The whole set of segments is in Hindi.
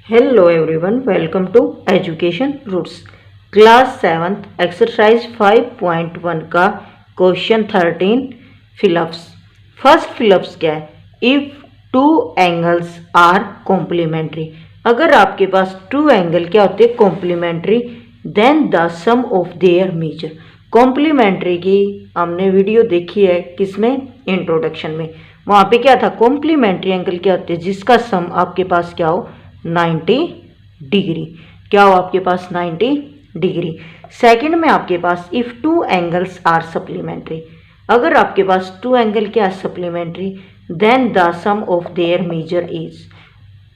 Hello everyone, welcome to Education Roots class 7th exercise 5.1 का क्वेश्चन 13 फिलअप्स। फर्स्ट फिलअप्स क्या है? If two angles are complementary, अगर आपके पास टू एंगल क्या होते हैं? Complementary, then the sum of their measure. Complementary की हमने वीडियो देखी है किसमें? इंट्रोडक्शन में। वहाँ पे क्या था? कॉम्प्लीमेंट्री एंगल क्या होते हैं? जिसका सम आपके पास क्या हो? 90 डिग्री। क्या हो आपके पास? 90 डिग्री। सेकंड में आपके पास if two angles are supplementary, अगर आपके पास टू एंगल क्या है? Supplementary, then the sum of their measure is,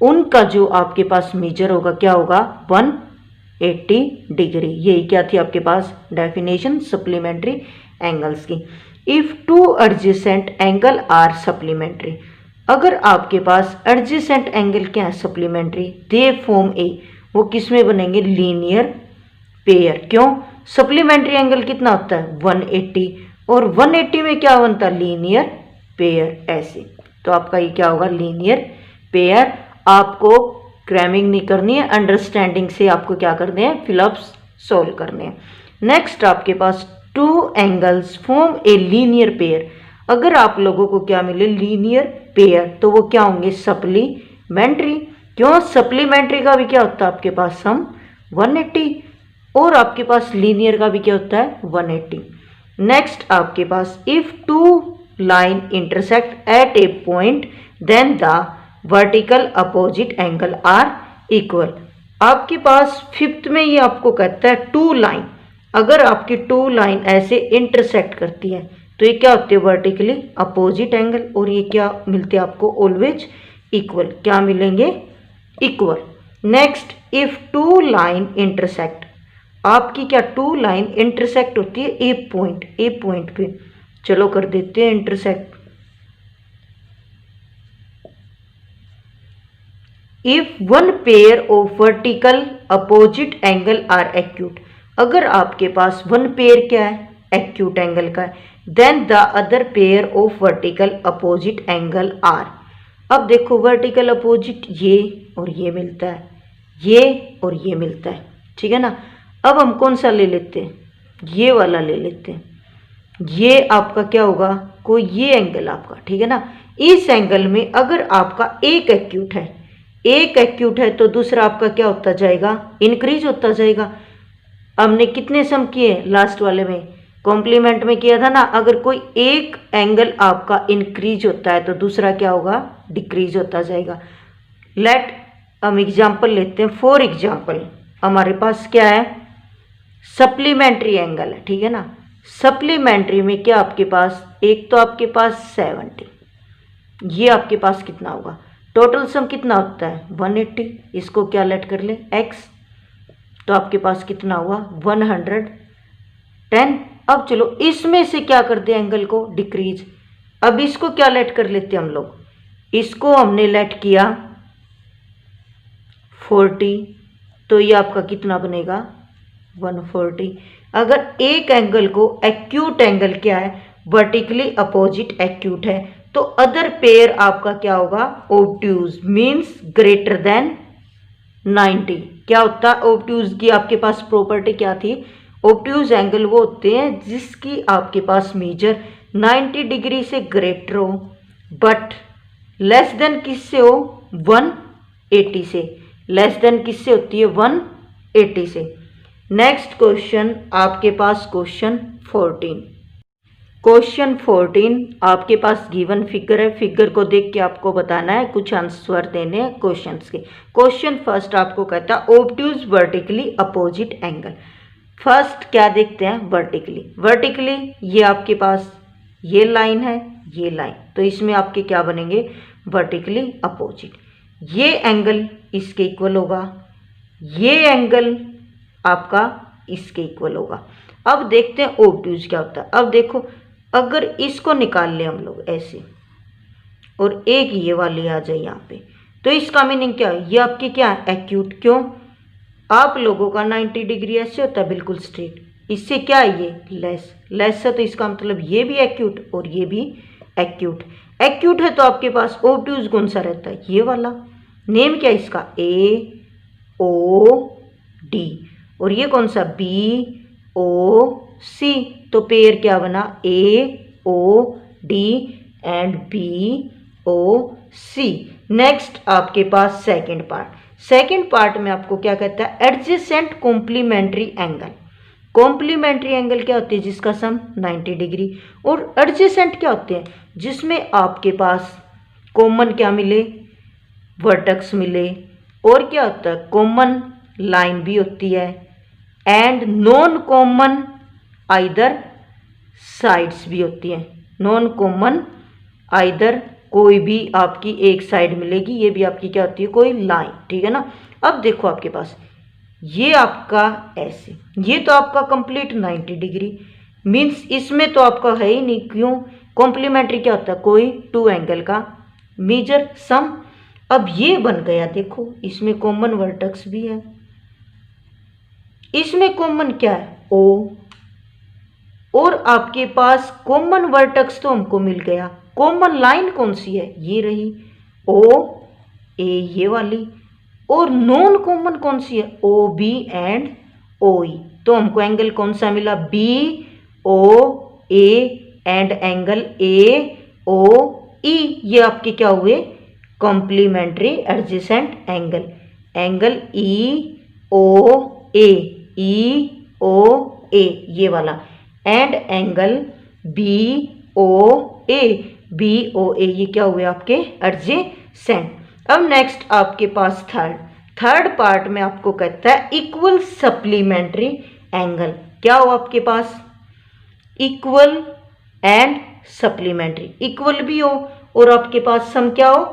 उनका जो आपके पास मेजर होगा क्या होगा? 180 डिग्री। यही क्या थी आपके पास डेफिनेशन सप्लीमेंट्री एंगल्स की। If two adjacent angle are supplementary, अगर आपके पास एडजेसेंट एंगल क्या है? सप्लीमेंट्री, दे फॉर्म ए, वो किस में बनेंगे? Linear pair. क्यों? सप्लीमेंट्री एंगल कितना होता है? 180, और 180 में क्या बनता है? Linear pair. ऐसे तो आपका ये क्या होगा? Linear pair. आपको क्रैमिंग नहीं करनी है, अंडरस्टैंडिंग से आपको क्या करने हैं? फिलअप्स सोल्व करने हैं। नेक्स्ट आपके पास two angles form a linear pair, अगर आप लोगों को क्या मिले? लीनियर पेयर, तो वो क्या होंगे? सप्लीमेंट्री। क्यों? सप्लीमेंट्री का भी क्या होता है आपके पास? सम 180, और आपके पास लीनियर का भी क्या होता है? 180। नेक्स्ट आपके पास if two line intersect at a point then the vertical opposite angle are equal. आपके पास फिफ्थ में ये आपको कहता है टू लाइन, अगर आपकी टू लाइन ऐसे इंटरसेक्ट करती है तो ये क्या होते हैं? वर्टिकली अपोजिट एंगल, और ये क्या मिलते हैं आपको? Always equal. क्या मिलेंगे? Equal. Next if two line intersect, आपकी क्या टू लाइन इंटरसेक्ट होती है ए पॉइंट पे, चलो कर देते हैं intersect. If one pair of vertical opposite angle are acute, अगर आपके पास वन पेयर क्या है? एक्यूट एंगल का है, then the other pair of vertical opposite angle are. अब देखो वर्टिकल अपोजिट ये और ये मिलता है, ये और ये मिलता है, ठीक है ना। अब हम कौन सा ले लेते हैं? ये वाला ले लेते हैं। ये आपका क्या होगा? कोई ये एंगल आपका, ठीक है ना। इस एंगल में अगर आपका एक एक्यूट है तो दूसरा आपका क्या होता जाएगा? इंक्रीज होता जाएगा। हमने कितने सम किए लास्ट वाले में? कॉम्प्लीमेंट में किया था ना। अगर कोई एक एंगल आपका इंक्रीज होता है तो दूसरा क्या होगा? डिक्रीज होता जाएगा। लेट हम एग्जाम्पल लेते हैं। फॉर एग्जाम्पल हमारे पास क्या है? सप्लीमेंट्री एंगल है, ठीक है ना। सप्लीमेंट्री में क्या आपके पास? एक तो आपके पास 70, ये आपके पास कितना होगा? टोटल सम कितना होता है? 180। इसको क्या लेट कर ले? x, तो आपके पास कितना हुआ? 110। अब चलो इसमें से क्या कर दे? एंगल को डिक्रीज। अब इसको क्या लेट कर लेते हैं हम लोग? इसको हमने लेट किया 40, तो ये आपका कितना बनेगा? 140। अगर एक एंगल को एक्यूट एंगल क्या है? वर्टिकली अपोजिट एक्यूट है, तो अदर पेयर आपका क्या होगा? Obtuse, means greater than 90। क्या होता है ऑब्ट्यूज की? आपके पास प्रॉपर्टी क्या थी? ऑब्ट्यूज एंगल वो होते हैं जिसकी आपके पास मेजर 90 डिग्री से ग्रेटर हो, बट लेस देन किससे हो? 180 से। लेस देन किससे होती है? 180 से। नेक्स्ट क्वेश्चन आपके पास क्वेश्चन 14। क्वेश्चन 14 आपके पास गिवन फिगर है, फिगर को देख के आपको बताना है, कुछ आंसर देने हैं क्वेश्चंस के। क्वेश्चन फर्स्ट आपको कहता है obtuse vertically opposite angle. First क्या देखते हैं? वर्टिकली ये आपके पास ये लाइन है, ये लाइन, तो इसमें आपके क्या बनेंगे? Vertically opposite. ये एंगल इसके इक्वल होगा, ये एंगल आपका इसके इक्वल होगा। अब देखते हैं ऑब्ट्यूज क्या होता है। अब देखो अगर इसको निकाल ले हम लोग ऐसे, और एक ये वाली आ जाए यहाँ पे, तो इसका मीनिंग क्या है? ये आपकी क्या है? एक्यूट। क्यों? आप लोगों का 90 डिग्री ऐसे होता है बिल्कुल स्ट्रेट, इससे क्या है? ये लेस है, तो इसका मतलब ये भी एक्यूट और ये भी एक्यूट। एक्यूट है तो आपके पास ऑब्ट्यूज कौन सा रहता है? ये वाला। नेम क्या है इसका, ए ओ डी, और ये कौन सा, बी ओ सी। तो पेयर क्या बना, A O D and B O C. Next आपके पास सेकंड पार्ट। सेकंड पार्ट में आपको क्या कहता है, adjacent complementary angle. Complementary angle क्या होती है, जिसका सम 90 डिग्री, और एडजेसेंट क्या होते हैं, जिसमें आपके पास कॉमन क्या मिले, वर्टेक्स मिले, और क्या होता है, कॉमन लाइन भी होती है, and non common either sides भी होती हैं। नॉन कॉमन आइदर, कोई भी आपकी एक साइड मिलेगी, ये भी आपकी क्या होती है, कोई लाइन, ठीक है ना। अब देखो आपके पास ये आपका ऐसे, ये तो आपका कंप्लीट 90 डिग्री, मीन्स इसमें तो आपका है ही नहीं, क्यों, कॉम्प्लीमेंट्री क्या होता है, कोई टू एंगल का मेजर सम। अब ये बन गया, देखो इसमें कॉमन वर्टेक्स भी है, इसमें कॉमन क्या है, ओ, और आपके पास कॉमन वर्टेक्स तो हमको मिल गया, कॉमन लाइन कौन सी है, ये रही ओ ए, ये वाली, और नॉन कॉमन कौन सी है, ओ बी एंड ओ ई। तो हमको एंगल कौन सा मिला, B O A and angle A O E. ये आपके क्या हुए, complementary adjacent angle, angle E O A, ये वाला, and angle B O A, ये क्या हुए आपके एडजेसेंट। अब नेक्स्ट आपके पास थर्ड पार्ट में आपको कहता है इक्वल सप्लीमेंट्री एंगल। क्या हो आपके पास, इक्वल एंड सप्लीमेंट्री, इक्वल भी हो और आपके पास सम क्या हो,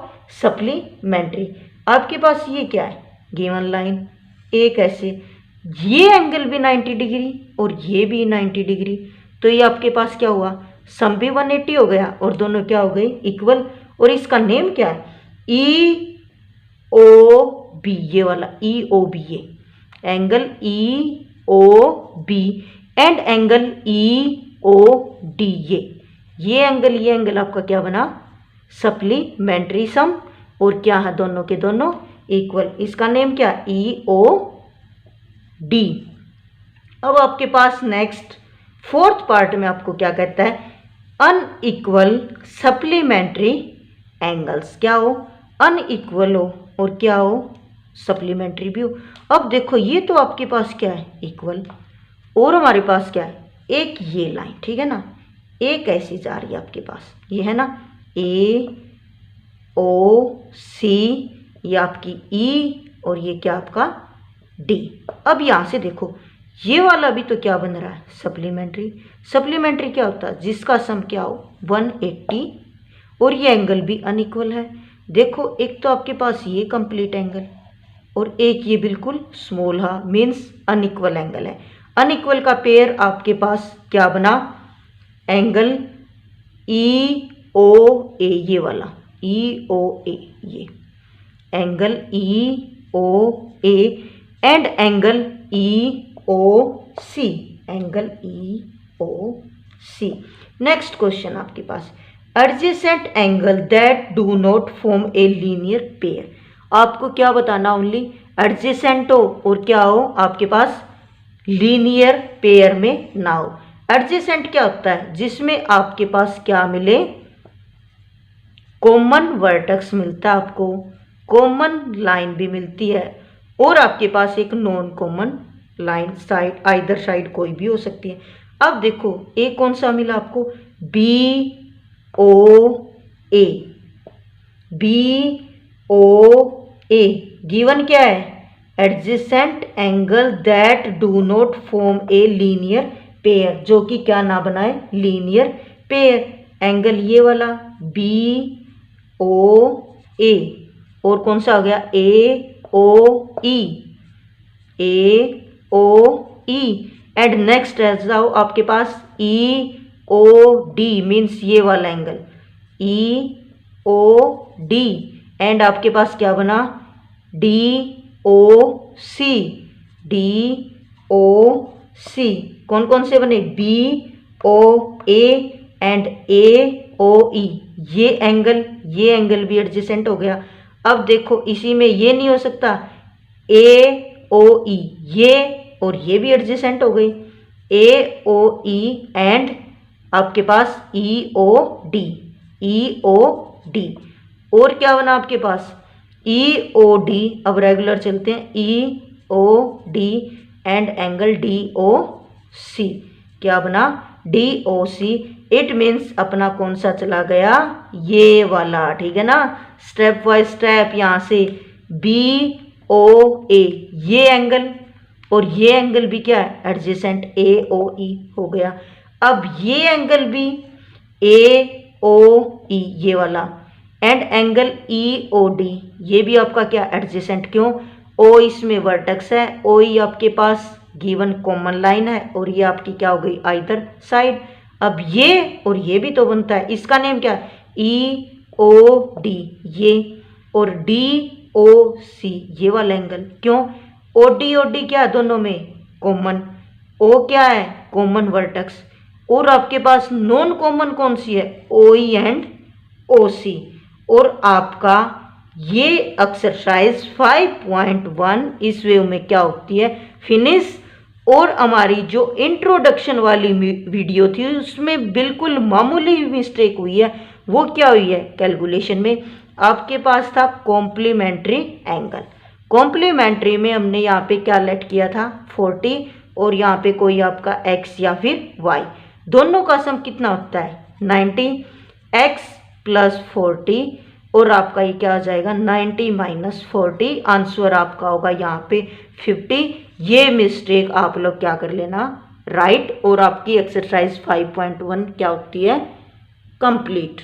सप्लीमेंट्री। आपके पास ये क्या है, गिवन लाइन, एक ऐसे, ये एंगल भी 90 डिग्री और ये भी 90 डिग्री, तो ये आपके पास क्या हुआ, सम भी 180 हो गया और दोनों क्या हो गए, इक्वल। और इसका नेम क्या है, ई ओ बी, ये वाला ई ओ बी, ये angle E O B and angle E O D, ये एंगल आपका क्या बना, सप्लीमेंट्री सम, और क्या है, दोनों के दोनों इक्वल। इसका नेम क्या, ई ओ डी। अब आपके पास नेक्स्ट फोर्थ पार्ट में आपको क्या कहता है, अनइक्वल सप्लीमेंट्री एंगल्स। क्या हो, अनइक्वल हो और क्या हो, सप्लीमेंट्री भी हो। अब देखो ये तो आपके पास क्या है, इक्वल, और हमारे पास क्या है, एक ये लाइन, ठीक है ना, एक ऐसी जा रही है आपके पास, ये है ना, ए ओ सी, ये आपकी ई, और ये क्या आपका डी। अब यहाँ से देखो ये वाला भी तो क्या बन रहा है, सप्लीमेंट्री। सप्लीमेंट्री क्या होता है, जिसका सम क्या हो, 180, और ये एंगल भी अनइक्वल है। देखो एक तो आपके पास ये कंप्लीट एंगल और एक ये बिल्कुल स्मॉल, हा मीन्स अनइक्वल एंगल है। अनइक्वल का पेयर आपके पास क्या बना, एंगल ई ओ ए, ये वाला ई ओ ए, ये angle E O A and angle E O C, angle E O C. Next question आपके पास, adjacent angle that do not form a linear pair. आपको क्या बताना, ओनली एडजेसेंट हो और क्या हो आपके पास, लीनियर पेयर में ना हो। एडजेसेंट क्या होता है, जिसमें आपके पास क्या मिले, कॉमन वर्टेक्स मिलता है आपको, कॉमन लाइन भी मिलती है, और आपके पास एक non common line, side either side कोई भी हो सकती है। अब देखो एक कौन सा मिला आपको, बी ओ ए, बी ओ ए, गिवन क्या है, adjacent angle that do not form a linear pair, जो कि क्या ना बनाए, लीनियर पेयर। एंगल ये वाला बी ओ ए, और कौन सा हो गया, ए O E, A O E, and next रह जाओ आपके पास ई ओ डी, मीन्स ये वाला angle E O D, and आपके पास क्या बना, डी ओ सी, डी ओ सी। कौन कौन से बने, B O A and A O E, ये एंगल भी एडजेसेंट हो गया। अब देखो इसी में ये नहीं हो सकता, ए ओ ई, ये और ये भी एडजेसेंट हो गई, ए ओ ई एंड आपके पास ई ओ डी, ई ओ डी, और क्या बना आपके पास ई ओ डी। अब रेगुलर चलते हैं, E O D and angle D O C, क्या बना D O C. It means अपना कौन सा चला गया, ये वाला, ठीक है ना। स्टेप बाय स्टेप यहाँ से बी ओ ए, ये एंगल और ये एंगल भी क्या है एडजेसेंट, ए ओ ई हो गया। अब ये एंगल भी ए ओ ई, ये वाला, and angle E O D, ये भी आपका क्या एडजेसेंट, क्यों, ओ इसमें वर्टेक्स है, ओ ई आपके पास गिवन कॉमन लाइन है, और ये आपकी क्या हो गई आइदर साइड। अब ये और ये भी तो बनता है, इसका नेम क्या है ई ओ डी, ये, और डी ओ सी, ये वाला एंगल, क्यों, ओ डी क्या है दोनों में कॉमन, ओ क्या है कॉमन वर्टेक्स, और आपके पास नॉन कॉमन कौन सी है, ओ ई एंड ओ सी। और आपका ये एक्सरसाइज 5.1 इस वे में क्या होती है फिनिश। और हमारी जो इंट्रोडक्शन वाली वीडियो थी उसमें बिल्कुल मामूली मिस्टेक हुई है, वो क्या हुई है कैलकुलेशन में, आपके पास था कॉम्प्लीमेंट्री एंगल। कॉम्प्लीमेंट्री में हमने यहाँ पे क्या लेट किया था 40, और यहाँ पे कोई आपका x या फिर y, दोनों का सम कितना होता है 90, x प्लस 40, और आपका ये क्या आ जाएगा 90 माइनस 40, आंसर आपका होगा यहाँ पे 50। ये मिस्टेक आप लोग क्या कर लेना राइट, और आपकी एक्सरसाइज 5.1 क्या होती है कंप्लीट।